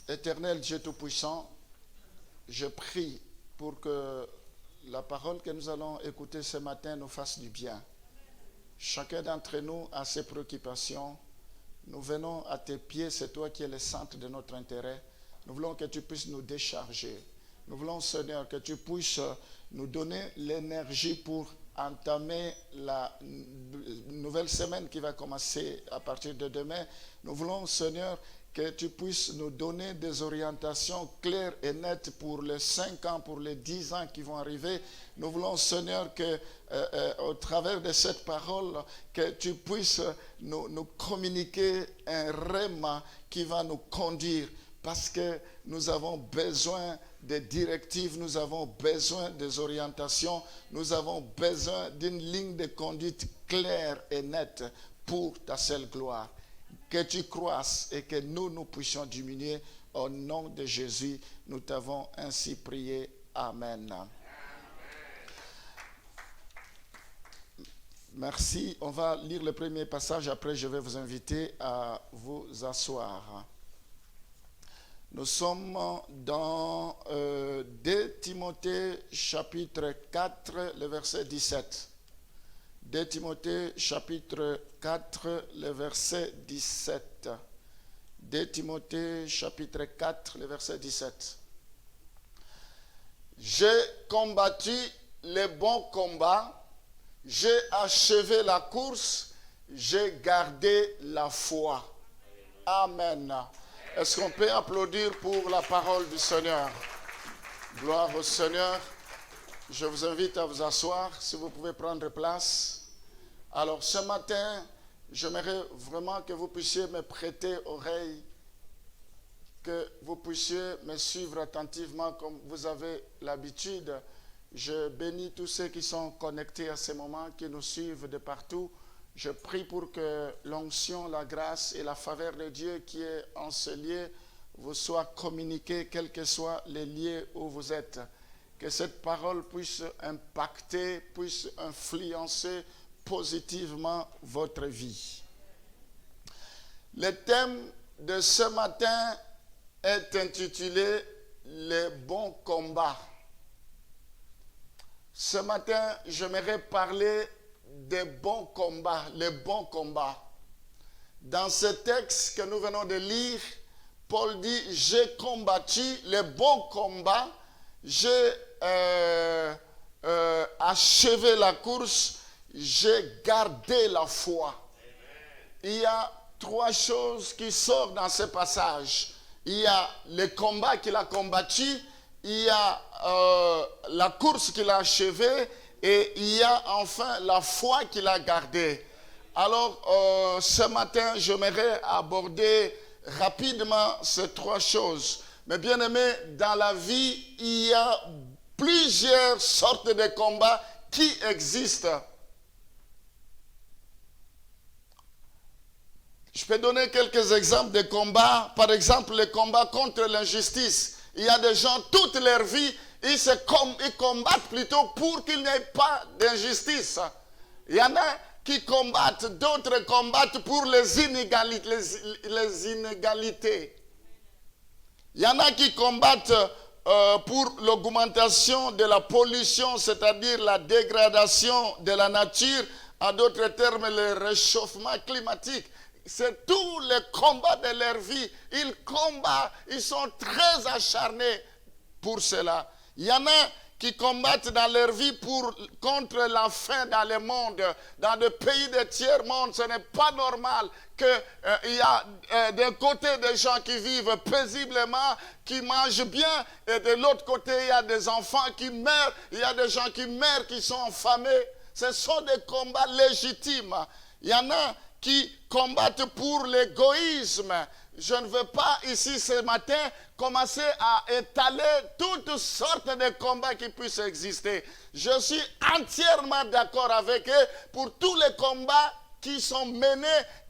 Éternel Dieu Tout-Puissant, je prie pour que la parole que nous allons écouter ce matin nous fasse du bien. Chacun d'entre nous a ses préoccupations. Nous venons à tes pieds, c'est toi qui es le centre de notre intérêt. Nous voulons que tu puisses nous décharger. Nous voulons, Seigneur, que tu puisses nous donner l'énergie pour entamer la nouvelle semaine qui va commencer à partir de demain. Nous voulons, Seigneur, que tu puisses nous donner des orientations claires et nettes pour les 5 ans, pour les 10 ans qui vont arriver. Nous voulons, Seigneur, que au travers de cette parole, que tu puisses nous communiquer un rhéma qui va nous conduire. Parce que nous avons besoin des directives, nous avons besoin des orientations, nous avons besoin d'une ligne de conduite claire et nette pour ta seule gloire. Que tu croisses et que nous puissions diminuer. Au nom de Jésus, nous t'avons ainsi prié. Amen. Merci. On va lire le premier passage. Après, je vais vous inviter à vous asseoir. Nous sommes dans 2 Timothée chapitre 4, le verset 17. 2 Timothée chapitre 4, le verset 17. 2 Timothée chapitre 4, le verset 17. J'ai combattu le bon combat, j'ai achevé la course, j'ai gardé la foi. Amen. Est-ce qu'on peut applaudir pour la parole du Seigneur? Gloire au Seigneur. Je vous invite à vous asseoir, si vous pouvez prendre place. Alors ce matin, j'aimerais vraiment que vous puissiez me prêter oreille, que vous puissiez me suivre attentivement comme vous avez l'habitude. Je bénis tous ceux qui sont connectés à ce moment, qui nous suivent de partout. Je prie pour que l'onction, la grâce et la faveur de Dieu qui est en ce lieu vous soient communiquées, quels que soient les lieux où vous êtes. Que cette parole puisse impacter, puisse influencer positivement votre vie. Le thème de ce matin est intitulé « Le bon combat ». Ce matin, j'aimerais parler des bons combats, les bons combats. Dans ce texte que nous venons de lire, Paul dit « J'ai combattu les bons combats, j'ai achevé la course, j'ai gardé la foi. » Il y a 3 choses qui sortent dans ce passage. Il y a le combat qu'il a combattu, il y a la course qu'il a achevée, et il y a enfin la foi qu'il a gardée. Alors, ce matin, j'aimerais aborder rapidement ces 3 choses. Mais bien aimé, dans la vie, il y a plusieurs sortes de combats qui existent. Je peux donner quelques exemples de combats. Par exemple, le combat contre l'injustice. Il y a des gens, toute leur vie, ils combattent plutôt pour qu'il n'y ait pas d'injustice. Il y en a qui combattent, d'autres combattent pour les inégalités. Il y en a qui combattent pour l'augmentation de la pollution, c'est-à-dire la dégradation de la nature, en d'autres termes, le réchauffement climatique. C'est tous les combats de leur vie. Ils combattent, ils sont très acharnés pour cela. Il y en a qui combattent dans leur vie contre la faim dans le monde, dans des pays de tiers-monde. Ce n'est pas normal qu'il y a d'un côté des gens qui vivent paisiblement, qui mangent bien, et de l'autre côté, il y a des enfants qui meurent, il y a des gens qui meurent, qui sont affamés. Ce sont des combats légitimes. Il y en a qui combattent pour l'égoïsme. Je ne veux pas ici ce matin commencer à étaler toutes sortes de combats qui puissent exister. Je suis entièrement d'accord avec eux pour tous les combats qui sont menés,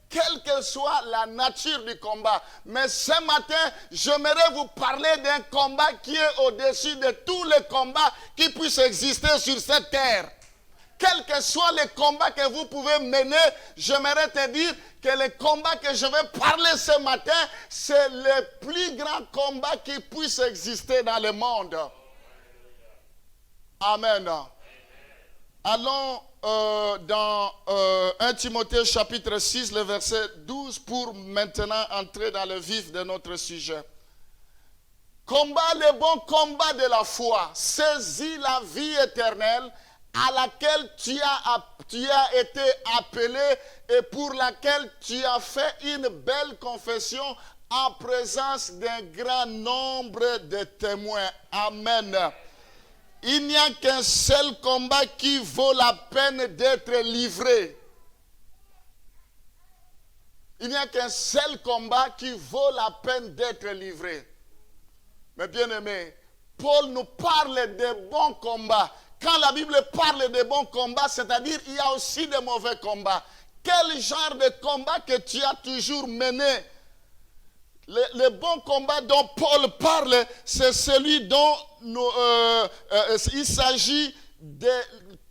quelle que soit la nature du combat. Mais ce matin, j'aimerais vous parler d'un combat qui est au-dessus de tous les combats qui puissent exister sur cette terre. quels que soient les combats que vous pouvez mener, j'aimerais te dire que les combats que je vais parler ce matin, c'est le plus grand combat qui puisse exister dans le monde. Amen. Allons dans 1 Timothée chapitre 6, le verset 12, pour maintenant entrer dans le vif de notre sujet. Combat le bon combat de la foi, saisis la vie éternelle à laquelle tu as été appelé et pour laquelle tu as fait une belle confession en présence d'un grand nombre de témoins. Amen. Il n'y a qu'un seul combat qui vaut la peine d'être livré. Il n'y a qu'un seul combat qui vaut la peine d'être livré. Mais bien aimé, Paul nous parle des bons combats. Quand la Bible parle de bons combats, c'est-à-dire il y a aussi de mauvais combats. Quel genre de combat que tu as toujours mené? Le bon combat dont Paul parle, c'est celui dont il s'agit des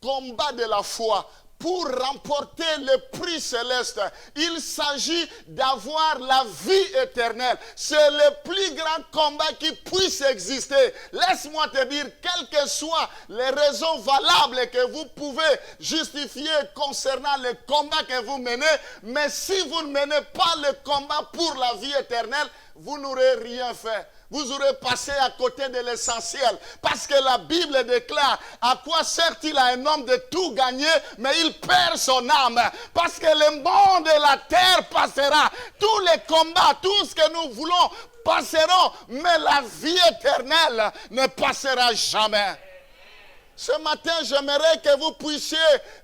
combats de la foi. Pour remporter le prix céleste, il s'agit d'avoir la vie éternelle. C'est le plus grand combat qui puisse exister. Laisse-moi te dire, quelles que soient les raisons valables que vous pouvez justifier concernant le combat que vous menez, mais si vous ne menez pas le combat pour la vie éternelle, vous n'aurez rien fait. Vous aurez passé à côté de l'essentiel. Parce que la Bible déclare, à quoi sert-il à un homme de tout gagner, mais il perd son âme. Parce que le monde et la terre passera. Tous les combats, tout ce que nous voulons passeront. Mais la vie éternelle ne passera jamais. Ce matin, j'aimerais que vous puissiez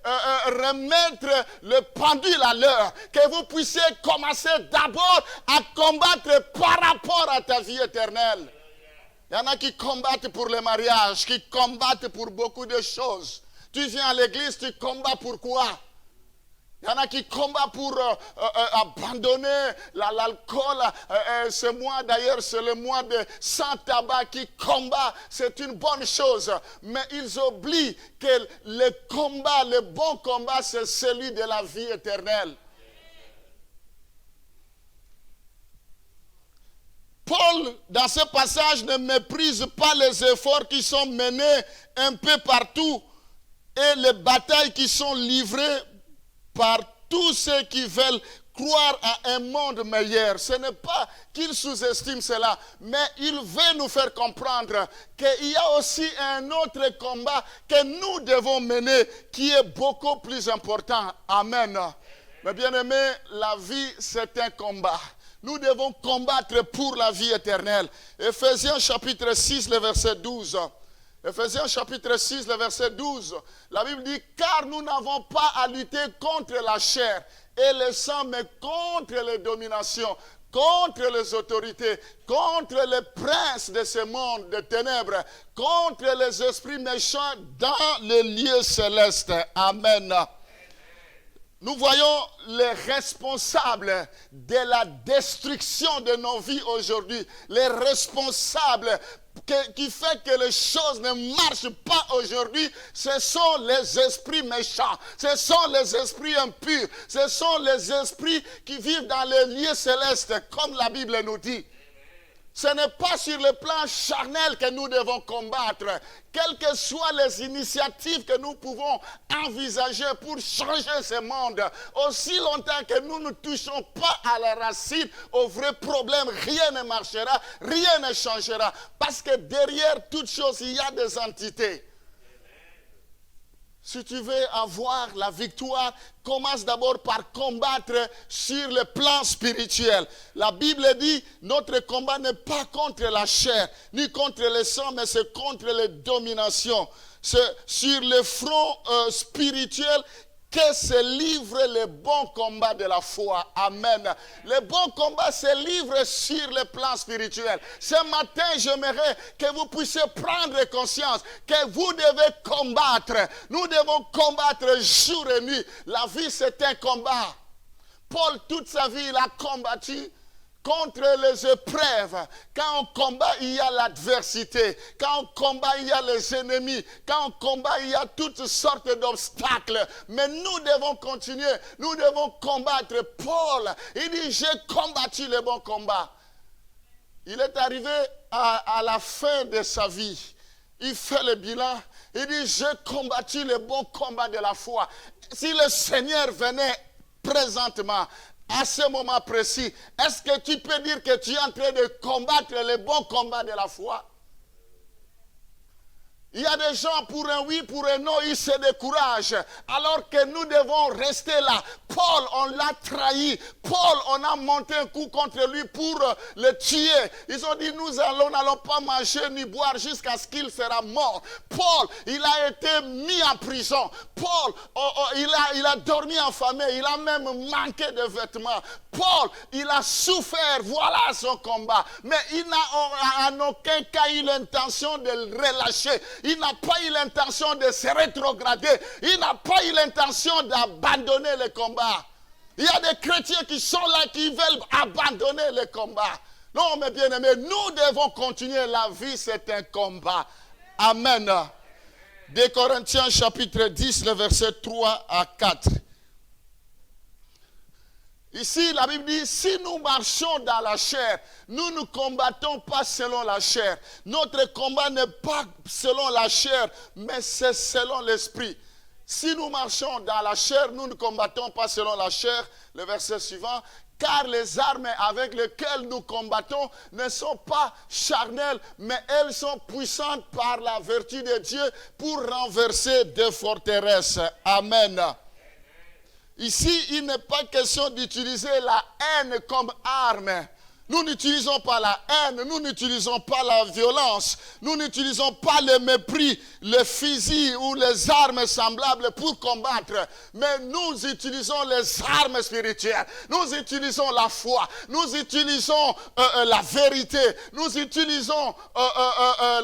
remettre le pendule à l'heure. Que vous puissiez commencer d'abord à combattre par rapport à ta vie éternelle. Il y en a qui combattent pour le mariage, qui combattent pour beaucoup de choses. Tu viens à l'église, tu combats pour quoi? Il y en a qui combattent pour abandonner l'alcool. Ce mois d'ailleurs, c'est le mois de sans tabac qui combat. C'est une bonne chose. Mais ils oublient que le combat, le bon combat, c'est celui de la vie éternelle. Paul, dans ce passage, ne méprise pas les efforts qui sont menés un peu partout et les batailles qui sont livrées par tous ceux qui veulent croire à un monde meilleur. Ce n'est pas qu'il sous-estime cela, mais il veut nous faire comprendre qu'il y a aussi un autre combat que nous devons mener qui est beaucoup plus important. Amen. Mais bien aimé, la vie c'est un combat. Nous devons combattre pour la vie éternelle. Ephésiens chapitre 6, le verset 12. Ephésiens chapitre 6, le verset 12, la Bible dit, car nous n'avons pas à lutter contre la chair et le sang, mais contre les dominations, contre les autorités, contre les princes de ce monde de ténèbres, contre les esprits méchants dans les lieux célestes. Amen. Nous voyons les responsables de la destruction de nos vies aujourd'hui, les responsables qui fait que les choses ne marchent pas aujourd'hui, ce sont les esprits méchants, ce sont les esprits impurs, ce sont les esprits qui vivent dans les lieux célestes, comme la Bible nous dit. Ce n'est pas sur le plan charnel que nous devons combattre. Quelles que soient les initiatives que nous pouvons envisager pour changer ce monde, aussi longtemps que nous ne touchons pas à la racine, aux vrais problèmes, rien ne marchera, rien ne changera. Parce que derrière toute chose, il y a des entités. Si tu veux avoir la victoire, commence d'abord par combattre sur le plan spirituel. La Bible dit, notre combat n'est pas contre la chair, ni contre le sang, mais c'est contre les dominations. C'est sur le front spirituel que se livre le bon combat de la foi. Amen. Le bon combat se livre sur le plan spirituel. Ce matin, j'aimerais que vous puissiez prendre conscience que vous devez combattre. Nous devons combattre jour et nuit. La vie, c'est un combat. Paul, toute sa vie, il a combattu contre les épreuves, quand on combat, il y a l'adversité. Quand on combat, il y a les ennemis. Quand on combat, il y a toutes sortes d'obstacles. Mais nous devons continuer. Nous devons combattre. Paul, il dit, j'ai combattu le bon combat. Il est arrivé à la fin de sa vie. Il fait le bilan. Il dit, j'ai combattu le bon combat de la foi. Si le Seigneur venait présentement, à ce moment précis, est-ce que tu peux dire que tu es en train de combattre le bon combat de la foi? Il y a des gens, pour un oui, pour un non, ils se découragent. Alors que nous devons rester là. Paul, on l'a trahi. Paul, on a monté un coup contre lui pour le tuer. Ils ont dit, nous n'allons pas manger ni boire jusqu'à ce qu'il sera mort. Paul, il a été mis en prison. Paul, il a dormi affamé. Il a même manqué de vêtements. Paul, il a souffert. Voilà son combat. Mais il n'a en aucun cas eu l'intention de le relâcher. Il n'a pas eu l'intention de se rétrograder. Il n'a pas eu l'intention d'abandonner le combat. Il y a des chrétiens qui sont là, qui veulent abandonner le combat. Non, mes bien-aimés, nous devons continuer. La vie, c'est un combat. Amen. 2 Corinthiens chapitre 10, le verset 3 à 4. Ici, la Bible dit, si nous marchons dans la chair, nous ne combattons pas selon la chair. Notre combat n'est pas selon la chair, mais c'est selon l'esprit. Si nous marchons dans la chair, nous ne combattons pas selon la chair. Le verset suivant, car les armes avec lesquelles nous combattons ne sont pas charnelles, mais elles sont puissantes par la vertu de Dieu pour renverser des forteresses. Amen. Ici, il n'est pas question d'utiliser la haine comme arme. Nous n'utilisons pas la haine, nous n'utilisons pas la violence, nous n'utilisons pas le mépris, le fusil ou les armes semblables pour combattre. Mais nous utilisons les armes spirituelles, nous utilisons la foi, nous utilisons la vérité, nous utilisons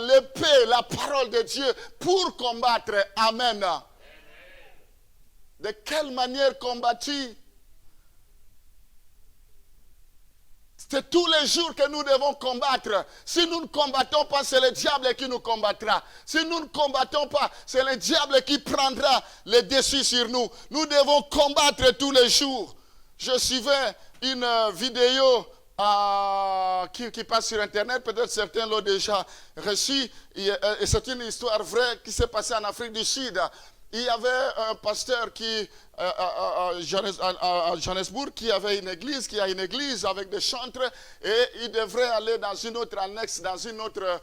l'épée, la parole de Dieu pour combattre. Amen. De quelle manière combattre? C'est tous les jours que nous devons combattre. Si nous ne combattons pas, c'est le diable qui nous combattra. Si nous ne combattons pas, c'est le diable qui prendra le dessus sur nous. Nous devons combattre tous les jours. Je suivais une vidéo qui passe sur Internet. Peut-être certains l'ont déjà reçue. Et c'est une histoire vraie qui s'est passée en Afrique du Sud. Il y avait un pasteur qui, à Johannesburg qui avait une église, qui a une église avec des chantres, et il devrait aller dans une autre annexe, dans une autre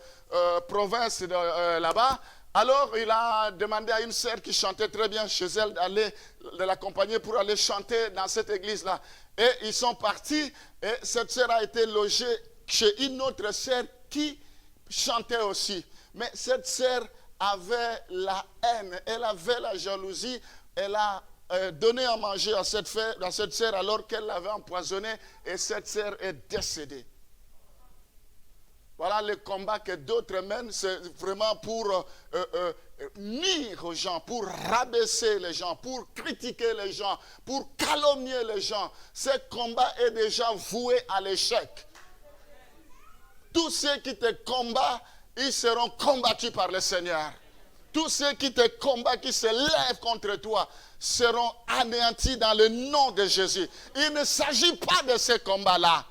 province là-bas. Alors il a demandé à une sœur qui chantait très bien chez elle de l'accompagner pour aller chanter dans cette église-là. Et ils sont partis, et cette sœur a été logée chez une autre sœur qui chantait aussi. Mais cette sœur avait la haine, elle avait la jalousie, elle a donné à manger à cette sœur alors qu'elle l'avait empoisonnée et cette sœur est décédée. Voilà le combat que d'autres mènent, c'est vraiment pour nuire aux gens, pour rabaisser les gens, pour critiquer les gens, pour calomnier les gens. Ce combat est déjà voué à l'échec. Tous ceux qui te combattent, ils seront combattus par le Seigneur. Tous ceux qui te combattent, qui se lèvent contre toi, seront anéantis dans le nom de Jésus. Il ne s'agit pas de ce combat-là.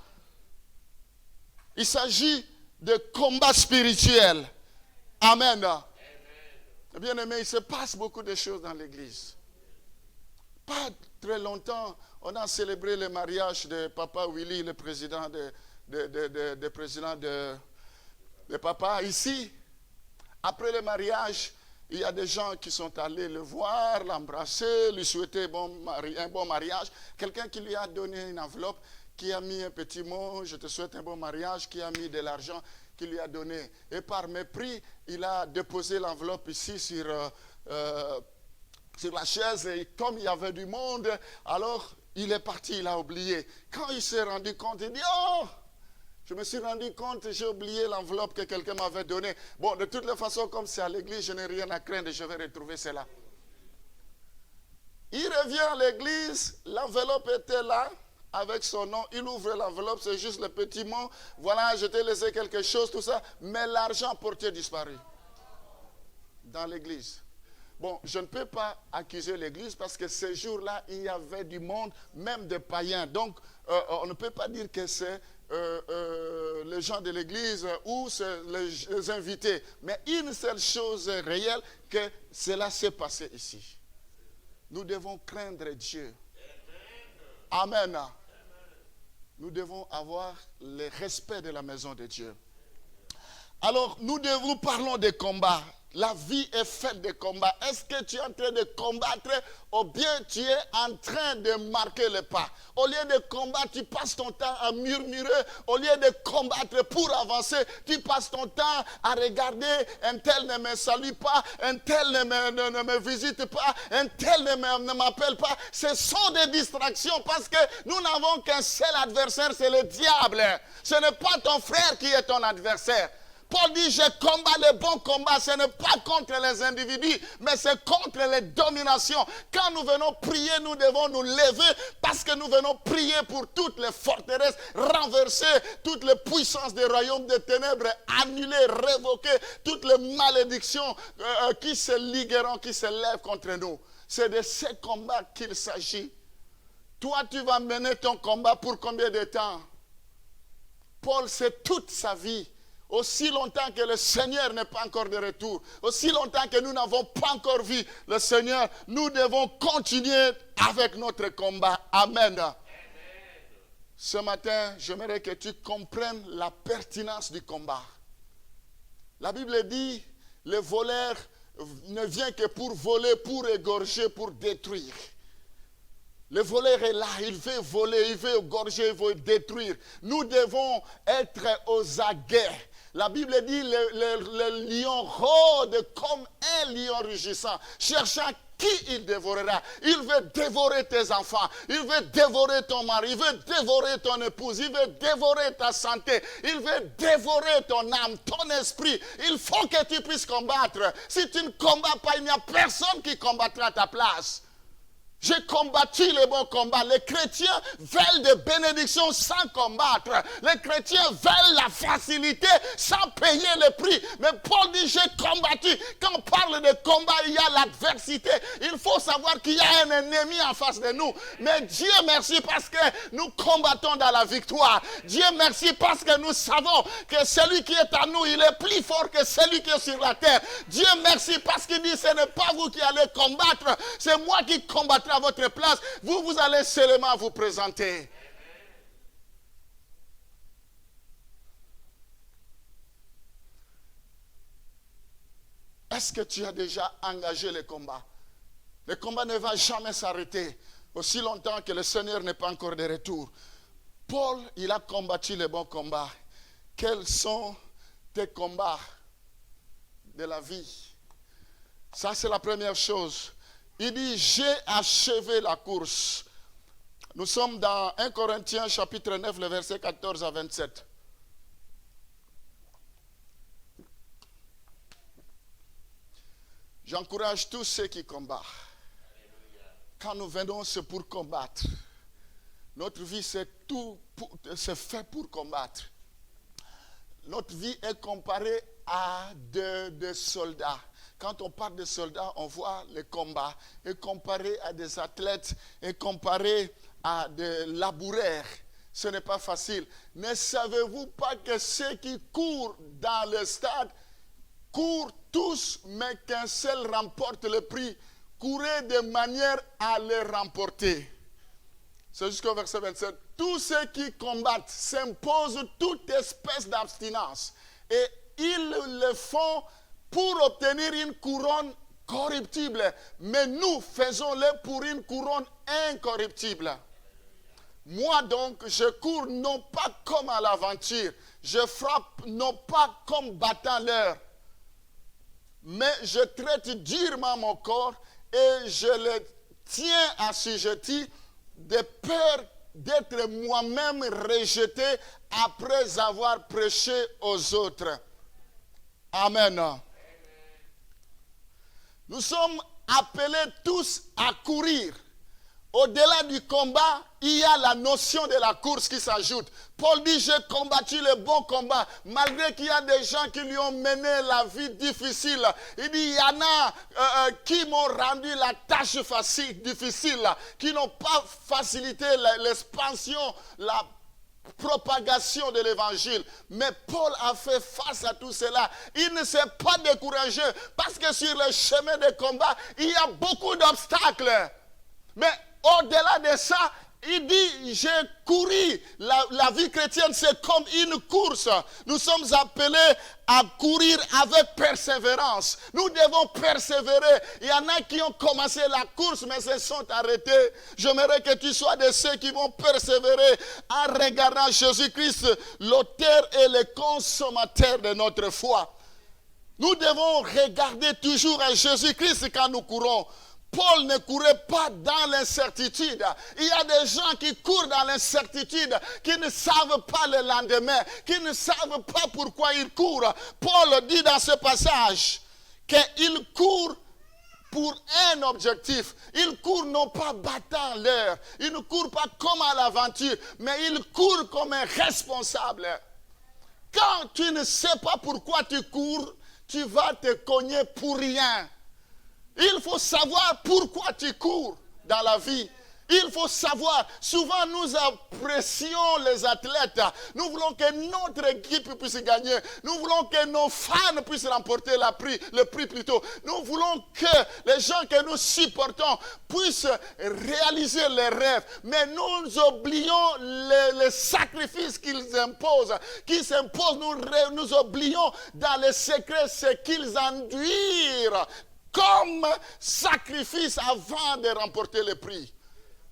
Il s'agit de combat spirituel. Amen. Bien aimé, il se passe beaucoup de choses dans l'église. Pas très longtemps, on a célébré le mariage de Papa Willy, le président de Papa ici. Après le mariage, il y a des gens qui sont allés le voir, l'embrasser, lui souhaiter un bon mariage. Quelqu'un qui lui a donné une enveloppe, qui a mis un petit mot, je te souhaite un bon mariage, qui a mis de l'argent, qui lui a donné. Et par mépris, il a déposé l'enveloppe ici sur la chaise. Et comme il y avait du monde, alors il est parti, il a oublié. Quand il s'est rendu compte, il dit, oh! Je me suis rendu compte, j'ai oublié l'enveloppe que quelqu'un m'avait donnée. Bon, de toutes les façons, comme c'est à l'église, je n'ai rien à craindre, je vais retrouver cela. Il revient à l'église, l'enveloppe était là, avec son nom, il ouvre l'enveloppe, c'est juste le petit mot, voilà, je t'ai laissé quelque chose, tout ça, mais l'argent porté disparu dans l'église. Bon, je ne peux pas accuser l'église parce que ces jours-là, il y avait du monde, même des païens. Donc, on ne peut pas dire que c'est les gens de l'église ou c'est les invités. Mais une seule chose réelle, que cela s'est passé ici. Nous devons craindre Dieu. Amen. Nous devons avoir le respect de la maison de Dieu. Alors, nous parlons de combats. La vie est faite de combats. Est-ce que tu es en train de combattre ou bien tu es en train de marquer le pas? Au lieu de combattre, tu passes ton temps à murmurer. Au lieu de combattre pour avancer, tu passes ton temps à regarder. Un tel ne me salue pas, un tel ne me visite pas, un tel ne m'appelle pas. Ce sont des distractions parce que nous n'avons qu'un seul adversaire, c'est le diable. Ce n'est pas ton frère qui est ton adversaire. Paul dit, je combats le bon combat. Ce n'est pas contre les individus, mais c'est contre les dominations. Quand nous venons prier, nous devons nous lever parce que nous venons prier pour toutes les forteresses, renverser toutes les puissances des royaumes des ténèbres, annuler, révoquer toutes les malédictions qui se ligueront, qui se lèvent contre nous. C'est de ces combats qu'il s'agit. Toi, tu vas mener ton combat pour combien de temps? Paul, c'est toute sa vie. Aussi longtemps que le Seigneur n'est pas encore de retour, aussi longtemps que nous n'avons pas encore vu le Seigneur, nous devons continuer avec notre combat. Amen. Amen. Ce matin, j'aimerais que tu comprennes la pertinence du combat. La Bible dit, le voleur ne vient que pour voler, pour égorger, pour détruire. Le voleur est là, il veut voler, il veut égorger, il veut détruire. Nous devons être aux aguets. La Bible dit, le lion rôde comme un lion rugissant, cherchant qui il dévorera. Il veut dévorer tes enfants, il veut dévorer ton mari, il veut dévorer ton épouse, il veut dévorer ta santé, il veut dévorer ton âme, ton esprit. Il faut que tu puisses combattre. Si tu ne combats pas, il n'y a personne qui combattra à ta place. J'ai combattu le bon combat. Les chrétiens veulent des bénédictions sans combattre. Les chrétiens veulent la facilité sans payer le prix. Mais Paul dit, j'ai combattu. Quand on parle de combat, il y a l'adversité. Il faut savoir qu'il y a un ennemi en face de nous. Mais Dieu merci parce que nous combattons dans la victoire. Dieu merci parce que nous savons que celui qui est en nous, il est plus fort que celui qui est sur la terre. Dieu merci parce qu'il dit, ce n'est pas vous qui allez combattre, c'est moi qui combattrai à votre place. Vous allez seulement vous présenter. Est-ce que tu as déjà engagé le combat? Le combat ne va jamais s'arrêter aussi longtemps que le Seigneur n'est pas encore de retour. Paul, il a combattu le bon combat. Quels sont tes combats de la vie? Ça, c'est la première chose. Il dit, j'ai achevé la course. Nous sommes dans 1 Corinthiens chapitre 9, le verset 14 à 27. J'encourage tous ceux qui combattent. Quand nous venons, c'est pour combattre. Notre vie, c'est fait pour combattre. Notre vie est comparée à des soldats. Quand on parle de soldats, on voit les combats. Et comparé à des athlètes, et comparé à des laboureurs, ce n'est pas facile. Ne savez-vous pas que ceux qui courent dans le stade courent tous, mais qu'un seul remporte le prix? Courez de manière à le remporter. C'est jusqu'au verset 27. Tous ceux qui combattent s'imposent toute espèce d'abstinence. Et ils le font pour obtenir une couronne corruptible. Mais nous faisons-le pour une couronne incorruptible. Moi donc, je cours non pas comme à l'aventure. Je frappe non pas comme battant l'heure. Mais je traite durement mon corps et je le tiens assujetti de peur d'être moi-même rejeté après avoir prêché aux autres. Amen. Nous sommes appelés tous à courir. Au-delà du combat, il y a la notion de la course qui s'ajoute. Paul dit, j'ai combattu le bon combat, malgré qu'il y a des gens qui lui ont mené la vie difficile. Il dit, il y en a qui m'ont rendu la tâche difficile, qui n'ont pas facilité l'expansion, la propagation de l'évangile. Mais Paul a fait face à tout cela. Il ne s'est pas découragé, parce que sur le chemin de combat, il y a beaucoup d'obstacles. Mais au-delà de ça, il dit, j'ai couru. La vie chrétienne, c'est comme une course. Nous sommes appelés à courir avec persévérance. Nous devons persévérer. Il y en a qui ont commencé la course, mais se sont arrêtés. J'aimerais que tu sois de ceux qui vont persévérer en regardant Jésus-Christ, l'auteur et le consommateur de notre foi. Nous devons regarder toujours à Jésus-Christ quand nous courons. Paul ne courait pas dans l'incertitude. Il y a des gens qui courent dans l'incertitude, qui ne savent pas le lendemain, qui ne savent pas pourquoi ils courent. Paul dit dans ce passage qu'il court pour un objectif. Il court non pas battant l'heure, il ne court pas comme à l'aventure, mais il court comme un responsable. Quand tu ne sais pas pourquoi tu cours, tu vas te cogner pour rien. Il faut savoir pourquoi tu cours dans la vie. Il faut savoir, souvent nous apprécions les athlètes. Nous voulons que notre équipe puisse gagner. Nous voulons que nos fans puissent remporter le prix plutôt. Nous voulons que les gens que nous supportons puissent réaliser leurs rêves. Mais nous oublions les sacrifices qu'ils imposent. Nous oublions dans les secrets ce qu'ils endurent comme sacrifice avant de remporter le prix.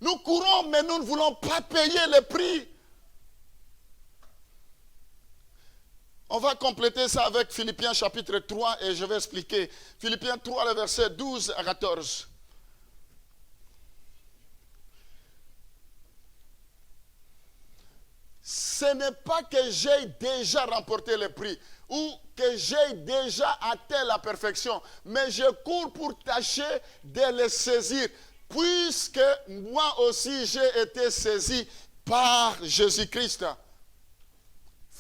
Nous courons, mais nous ne voulons pas payer le prix. On va compléter ça avec Philippiens chapitre 3 et je vais expliquer. Philippiens 3, le verset 12 à 14. Ce n'est pas que j'ai déjà remporté le prix ou que j'ai déjà atteint la perfection, mais je cours pour tâcher de le saisir, puisque moi aussi j'ai été saisi par Jésus-Christ.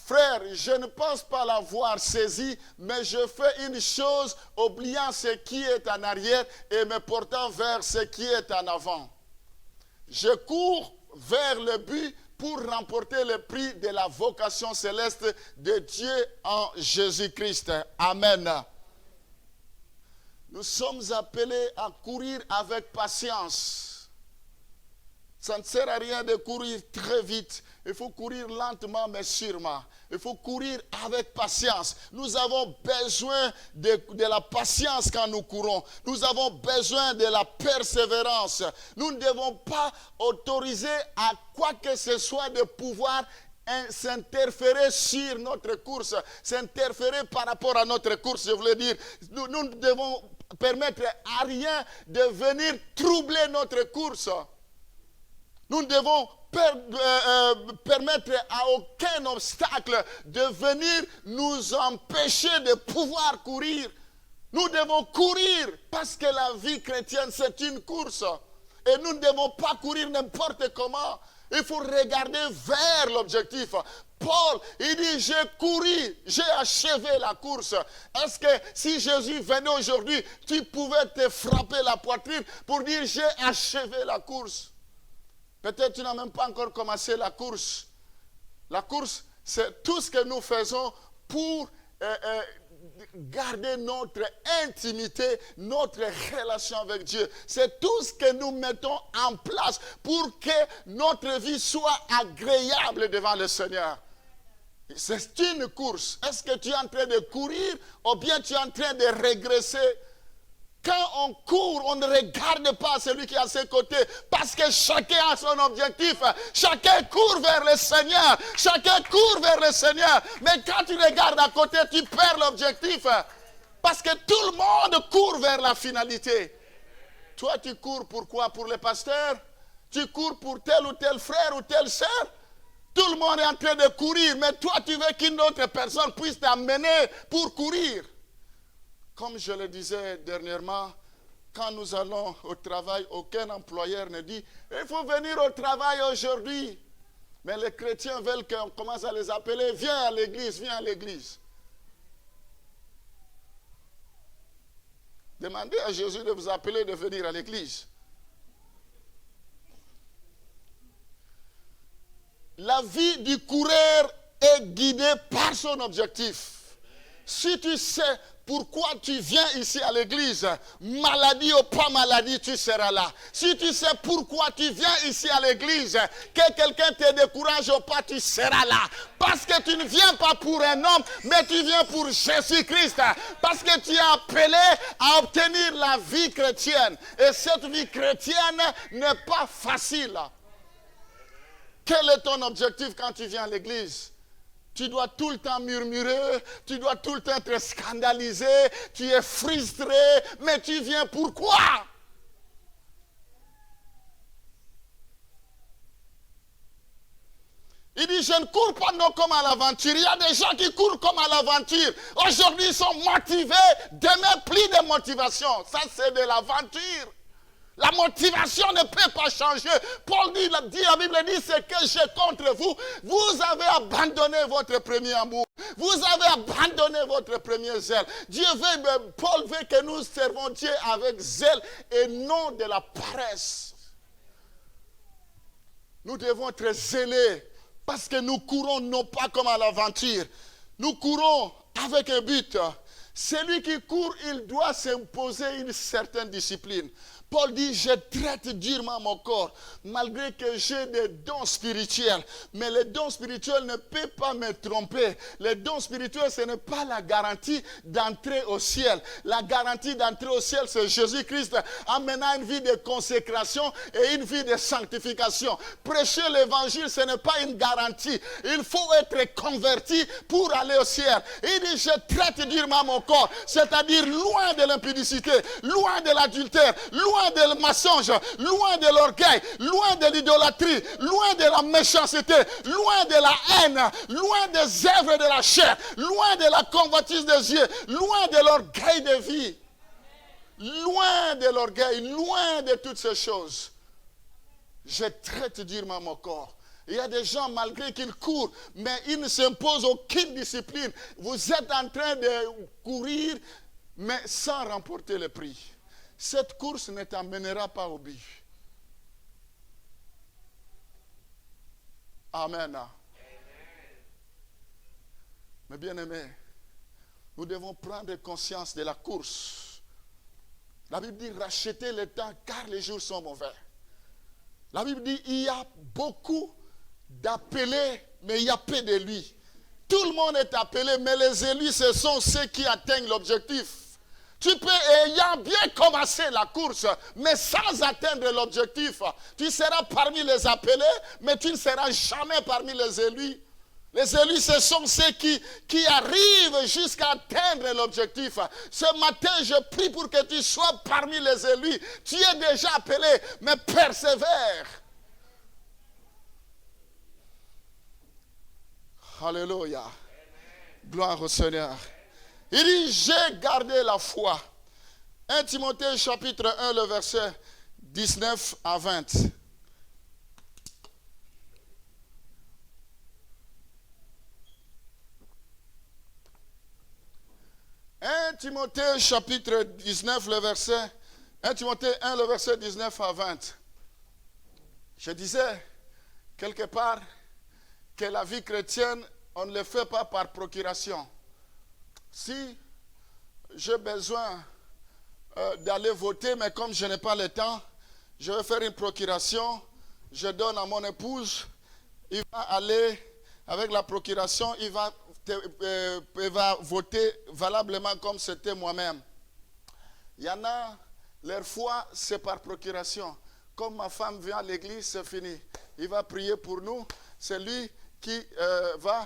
Frère, je ne pense pas l'avoir saisi, mais je fais une chose, oubliant ce qui est en arrière et me portant vers ce qui est en avant. Je cours vers le but pour remporter le prix de la vocation céleste de Dieu en Jésus-Christ. Amen. Nous sommes appelés à courir avec patience. Ça ne sert à rien de courir très vite. Il faut courir lentement mais sûrement. Il faut courir avec patience. Nous avons besoin de la patience quand nous courons. Nous avons besoin de la persévérance. Nous ne devons pas autoriser à quoi que ce soit de pouvoir s'interférer sur notre course, s'interférer par rapport à notre course, je voulais dire. Nous ne devons permettre à rien de venir troubler notre course. Nous ne devons permettre à aucun obstacle de venir nous empêcher de pouvoir courir. Nous devons courir parce que la vie chrétienne, c'est une course. Et nous ne devons pas courir n'importe comment. Il faut regarder vers l'objectif. Paul, il dit, j'ai couru, j'ai achevé la course. Est-ce que si Jésus venait aujourd'hui, tu pouvais te frapper la poitrine pour dire, j'ai achevé la course? Peut-être tu n'as même pas encore commencé la course. La course, c'est tout ce que nous faisons pour garder notre intimité, notre relation avec Dieu. C'est tout ce que nous mettons en place pour que notre vie soit agréable devant le Seigneur. C'est une course. Est-ce que tu es en train de courir ou bien tu es en train de régresser? Quand on court, on ne regarde pas celui qui est à ses côtés parce que chacun a son objectif. Chacun court vers le Seigneur. Chacun court vers le Seigneur. Mais quand tu regardes à côté, tu perds l'objectif. Parce que tout le monde court vers la finalité. Toi, tu cours pour quoi? Pour le pasteur? Tu cours pour tel ou tel frère ou telle sœur? Tout le monde est en train de courir. Mais toi, tu veux qu'une autre personne puisse t'amener pour courir. Comme je le disais dernièrement, quand nous allons au travail, aucun employeur ne dit « Il faut venir au travail aujourd'hui ». Mais les chrétiens veulent qu'on commence à les appeler « Viens à l'église, viens à l'église ». Demandez à Jésus de vous appeler de venir à l'église. La vie du coureur est guidée par son objectif. Si tu sais pourquoi tu viens ici à l'église, maladie ou pas maladie, tu seras là. Si tu sais pourquoi tu viens ici à l'église, que quelqu'un te décourage ou pas, tu seras là. Parce que tu ne viens pas pour un homme, mais tu viens pour Jésus-Christ. Parce que tu es appelé à obtenir la vie chrétienne. Et cette vie chrétienne n'est pas facile. Quel est ton objectif quand tu viens à l'église? Tu dois tout le temps murmurer, tu dois tout le temps être scandalisé, tu es frustré, mais tu viens pourquoi? Il dit, je ne cours pas non comme à l'aventure. Il y a des gens qui courent comme à l'aventure. Aujourd'hui, ils sont motivés, demain, plus de motivation. Ça, c'est de l'aventure. La motivation ne peut pas changer. Paul dit, la Bible dit, ce que j'ai contre vous. Vous avez abandonné votre premier amour. Vous avez abandonné votre premier zèle. Paul veut que nous servons Dieu avec zèle et non de la paresse. Nous devons être zélés parce que nous courons non pas comme à l'aventure. Nous courons avec un but. Celui qui court, il doit s'imposer une certaine discipline. Paul dit, je traite durement mon corps, malgré que j'ai des dons spirituels. Mais les dons spirituels ne peuvent pas me tromper. Les dons spirituels, ce n'est pas la garantie d'entrer au ciel. La garantie d'entrer au ciel, c'est Jésus-Christ amenant une vie de consécration et une vie de sanctification. Prêcher l'évangile, ce n'est pas une garantie. Il faut être converti pour aller au ciel. Il dit, je traite durement mon corps, c'est-à-dire loin de l'impudicité, loin de l'adultère, loin de mensonge, loin de l'orgueil, loin de l'idolâtrie, loin de la méchanceté, loin de la haine, loin des œuvres de la chair, loin de la convoitise des yeux, loin de l'orgueil de vie, loin de l'orgueil, loin de toutes ces choses. Je traite durement mon corps. Il y a des gens, malgré qu'ils courent, mais ils ne s'imposent aucune discipline. Vous êtes en train de courir, mais sans remporter le prix. Cette course ne t'amènera pas au but. Amen. Mes bien-aimés, nous devons prendre conscience de la course. La Bible dit, rachetez le temps car les jours sont mauvais. La Bible dit, il y a beaucoup d'appelés, mais il y a peu de lui. Tout le monde est appelé, mais les élus, ce sont ceux qui atteignent l'objectif. Tu peux, ayant bien commencé la course, mais sans atteindre l'objectif, tu seras parmi les appelés, mais tu ne seras jamais parmi les élus. Les élus, ce sont ceux qui arrivent jusqu'à atteindre l'objectif. Ce matin, je prie pour que tu sois parmi les élus. Tu es déjà appelé, mais persévère. Alléluia. Gloire au Seigneur. Il dit, j'ai gardé la foi. 1 Timothée chapitre 1, le verset 19 à 20. 1 Timothée chapitre 19, le verset 1 Timothée 1, le verset 19 à 20. Je disais quelque part que la vie chrétienne, on ne le fait pas par procuration. Si j'ai besoin d'aller voter, mais comme je n'ai pas le temps, je vais faire une procuration, je donne à mon épouse, il va aller avec la procuration, il va voter valablement comme c'était moi-même. Il y en a, leur foi, c'est par procuration. Comme ma femme vient à l'église, c'est fini. Il va prier pour nous, c'est lui qui va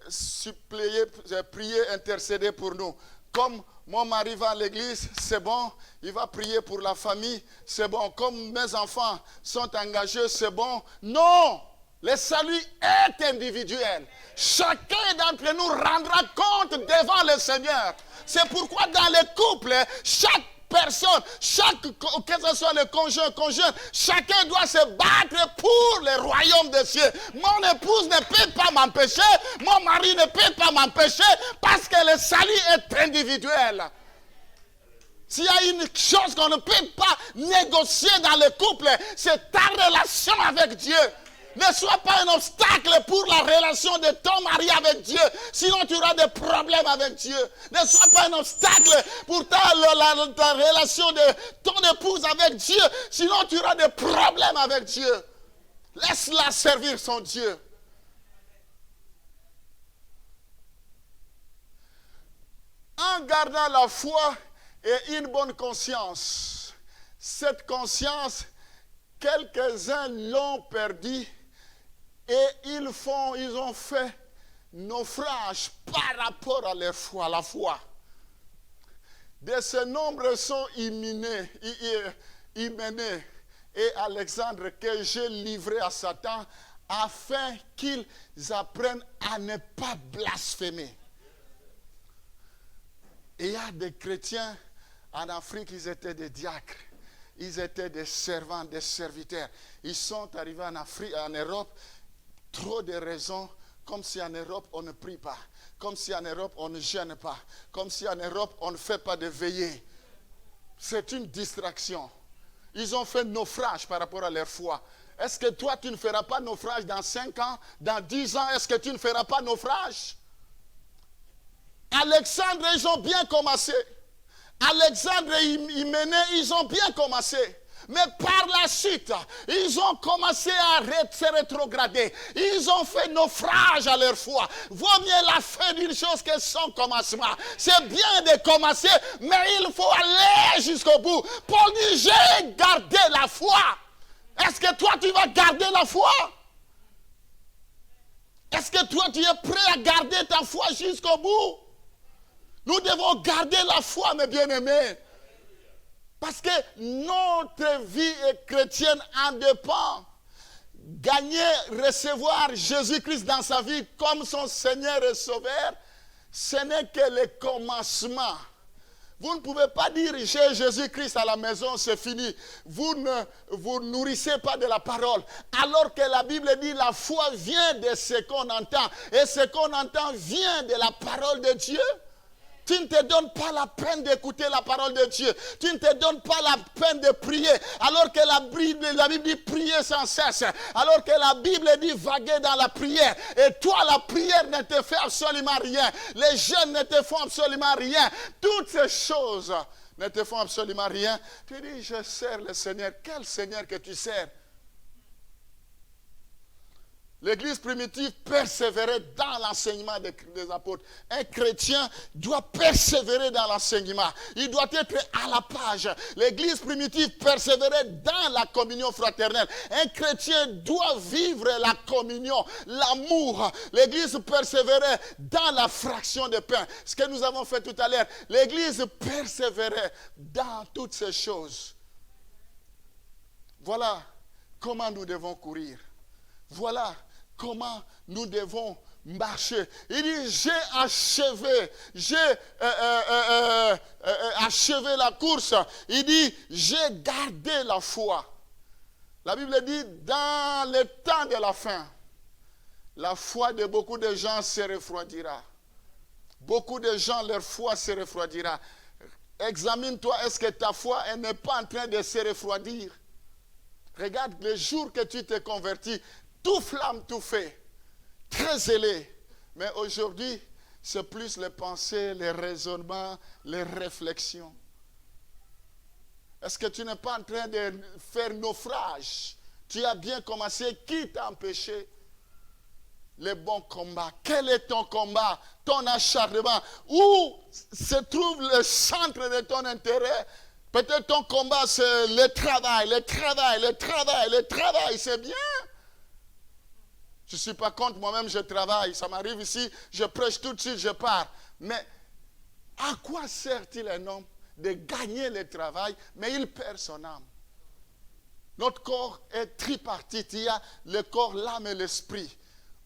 supplier, prier, intercéder pour nous. Comme mon mari va à l'église, c'est bon, il va prier pour la famille, c'est bon. Comme mes enfants sont engagés, c'est bon. Non, le salut est individuel. Chacun d'entre nous rendra compte devant le Seigneur. C'est pourquoi dans les couples, chaque personne, que ce soit le conjoint, chacun doit se battre pour le royaume des cieux. Mon épouse ne peut pas m'empêcher, mon mari ne peut pas m'empêcher, parce que le salut est individuel. S'il y a une chose qu'on ne peut pas négocier dans le couple, c'est ta relation avec Dieu. Ne sois pas un obstacle pour la relation de ton mari avec Dieu. Sinon, tu auras des problèmes avec Dieu. Ne sois pas un obstacle pour ta relation de ton épouse avec Dieu. Sinon, tu auras des problèmes avec Dieu. Laisse-la servir son Dieu. En gardant la foi et une bonne conscience. Cette conscience, quelques-uns l'ont perdue. Et ils ont fait naufrage par rapport à leur foi, la foi. De ce nombre sont Hyménée et Alexandre que j'ai livré à Satan afin qu'ils apprennent à ne pas blasphémer. Et il y a des chrétiens en Afrique, ils étaient des diacres. Ils étaient des servants, des serviteurs. Ils sont arrivés en Afrique, en Europe. Trop de raisons, comme si en Europe on ne prie pas, comme si en Europe on ne jeûne pas, comme si en Europe on ne fait pas de veillée. C'est une distraction. Ils ont fait naufrage par rapport à leur foi. Est-ce que toi tu ne feras pas naufrage dans 5 ans, dans 10 ans, est-ce que tu ne feras pas naufrage? Alexandre, ils ont bien commencé. Alexandre et Hyménée, ils ont bien commencé. Mais par la suite, ils ont commencé à se rétrograder. Ils ont fait naufrage à leur foi. Vaut mieux la fin d'une chose que son commencement. C'est bien de commencer, mais il faut aller jusqu'au bout. Paul dit, j'ai gardé la foi. Est-ce que toi, tu vas garder la foi? Est-ce que toi, tu es prêt à garder ta foi jusqu'au bout? Nous devons garder la foi, mes bien-aimés. Parce que notre vie chrétienne en dépend. Gagner, recevoir Jésus-Christ dans sa vie comme son Seigneur et Sauveur, ce n'est que le commencement. Vous ne pouvez pas dire j'ai Jésus-Christ à la maison, c'est fini. Vous ne vous nourrissez pas de la parole. Alors que la Bible dit la foi vient de ce qu'on entend. Et ce qu'on entend vient de la parole de Dieu. Tu ne te donnes pas la peine d'écouter la parole de Dieu. Tu ne te donnes pas la peine de prier. Alors que la Bible dit prier sans cesse. Alors que la Bible dit vaguer dans la prière. Et toi, la prière ne te fait absolument rien. Les jeûnes ne te font absolument rien. Toutes ces choses ne te font absolument rien. Tu dis, je sers le Seigneur. Quel Seigneur que tu sers? L'église primitive persévérait dans l'enseignement des apôtres. Un chrétien doit persévérer dans l'enseignement. Il doit être à la page. L'église primitive persévérait dans la communion fraternelle. Un chrétien doit vivre la communion, l'amour. L'église persévérait dans la fraction de pain. Ce que nous avons fait tout à l'heure. L'église persévérait dans toutes ces choses. Voilà comment nous devons courir. Voilà comment nous devons marcher. Il dit, j'ai achevé la course. Il dit, j'ai gardé la foi. La Bible dit, dans le temps de la fin, la foi de beaucoup de gens se refroidira. Beaucoup de gens, leur foi se refroidira. Examine-toi, est-ce que ta foi n'est pas en train de se refroidir? Regarde, le jour que tu t'es converti, tout flamme, tout fait, très zélé. Mais aujourd'hui, c'est plus les pensées, les raisonnements, les réflexions. Est-ce que tu n'es pas en train de faire naufrage? Tu as bien commencé. Qui t'a empêché? Le bon combat. Quel est ton combat? Ton acharnement? Où se trouve le centre de ton intérêt? Peut-être ton combat, c'est le travail, c'est bien. Je ne suis pas contre, moi-même je travaille. Ça m'arrive ici, je prêche tout de suite, je pars. Mais à quoi sert-il un homme de gagner le travail, mais il perd son âme? Notre corps est tripartite. Il y a le corps, l'âme et l'esprit.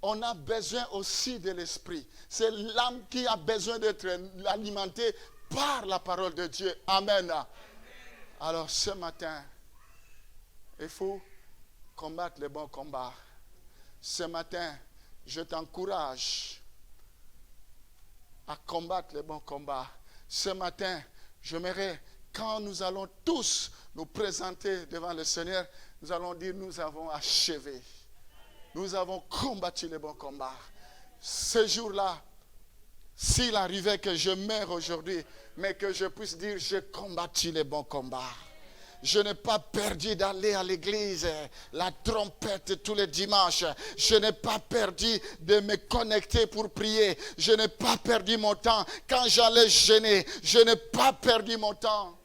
On a besoin aussi de l'esprit. C'est l'âme qui a besoin d'être alimentée par la parole de Dieu. Amen. Alors ce matin, il faut combattre le bon combat. Ce matin, je t'encourage à combattre le bon combat. Ce matin, j'aimerais, quand nous allons tous nous présenter devant le Seigneur, nous allons dire, nous avons achevé. Nous avons combattu le bon combat. Ce jour-là, s'il arrivait que je meure aujourd'hui, mais que je puisse dire, j'ai combattu le bon combat. Je n'ai pas perdu d'aller à l'église, la trompette tous les dimanches. Je n'ai pas perdu de me connecter pour prier. Je n'ai pas perdu mon temps quand j'allais jeûner. Je n'ai pas perdu mon temps.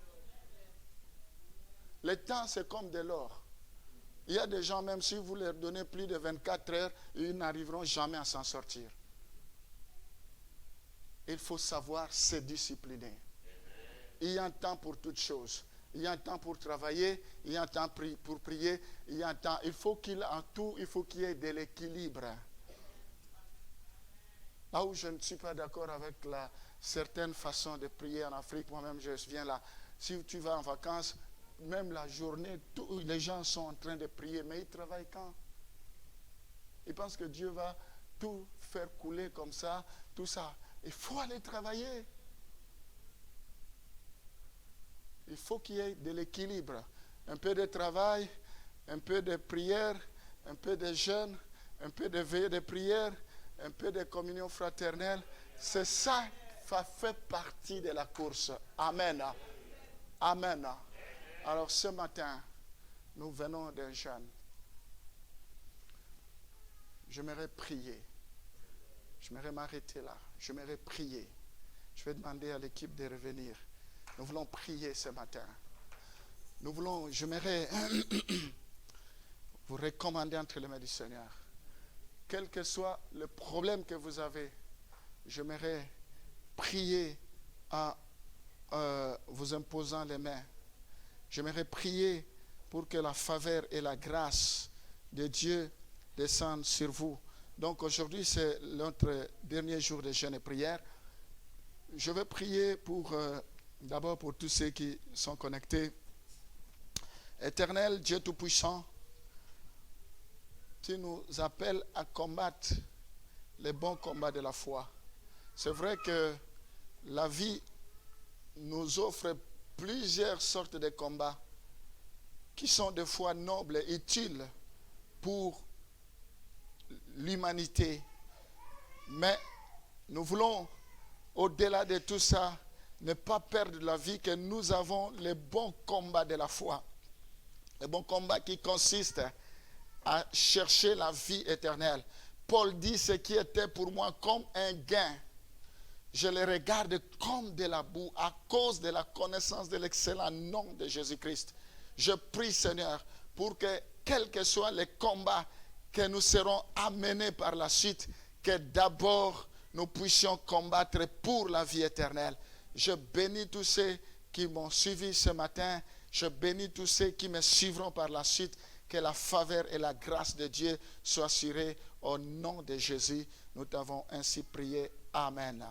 Le temps, c'est comme de l'or. Il y a des gens, même si vous leur donnez plus de 24 heures, ils n'arriveront jamais à s'en sortir. Il faut savoir se discipliner. Il y a un temps pour toutes choses. Il y a un temps pour travailler, il y a un temps pour prier, il y a un temps. Il faut qu'il y ait de l'équilibre. Là où je ne suis pas d'accord avec la certaine façon de prier en Afrique, moi-même je viens là. Si tu vas en vacances, même la journée, les gens sont en train de prier, mais ils travaillent quand? Ils pensent que Dieu va tout faire couler comme ça, tout ça. Il faut aller travailler. Il faut qu'il y ait de l'équilibre. Un peu de travail, un peu de prière, un peu de jeûne, un peu de veillée de prière, un peu de communion fraternelle. C'est ça, ça fait partie de la course. Amen. Amen. Alors ce matin, nous venons d'un jeûne. J'aimerais prier. J'aimerais m'arrêter là. J'aimerais prier. Je vais demander à l'équipe de revenir. Nous voulons prier ce matin. J'aimerais vous recommander entre les mains du Seigneur. Quel que soit le problème que vous avez, j'aimerais prier en vous imposant les mains. J'aimerais prier pour que la faveur et la grâce de Dieu descendent sur vous. Donc aujourd'hui, c'est notre dernier jour de jeûne et prière. Je vais prier d'abord pour tous ceux qui sont connectés. Éternel Dieu Tout-Puissant, tu nous appelles à combattre les bons combats de la foi. C'est vrai que la vie nous offre plusieurs sortes de combats qui sont des fois nobles et utiles pour l'humanité. Mais nous voulons, au-delà de tout ça, ne pas perdre la vie, que nous avons le bon combat de la foi. Le bon combat qui consiste à chercher la vie éternelle. Paul dit, ce qui était pour moi comme un gain, je le regarde comme de la boue à cause de la connaissance de l'excellent nom de Jésus-Christ. Je prie, Seigneur, pour que, quels que soient les combats que nous serons amenés par la suite, que d'abord nous puissions combattre pour la vie éternelle. Je bénis tous ceux qui m'ont suivi ce matin. Je bénis tous ceux qui me suivront par la suite. Que la faveur et la grâce de Dieu soient assurées au nom de Jésus. Nous t'avons ainsi prié. Amen.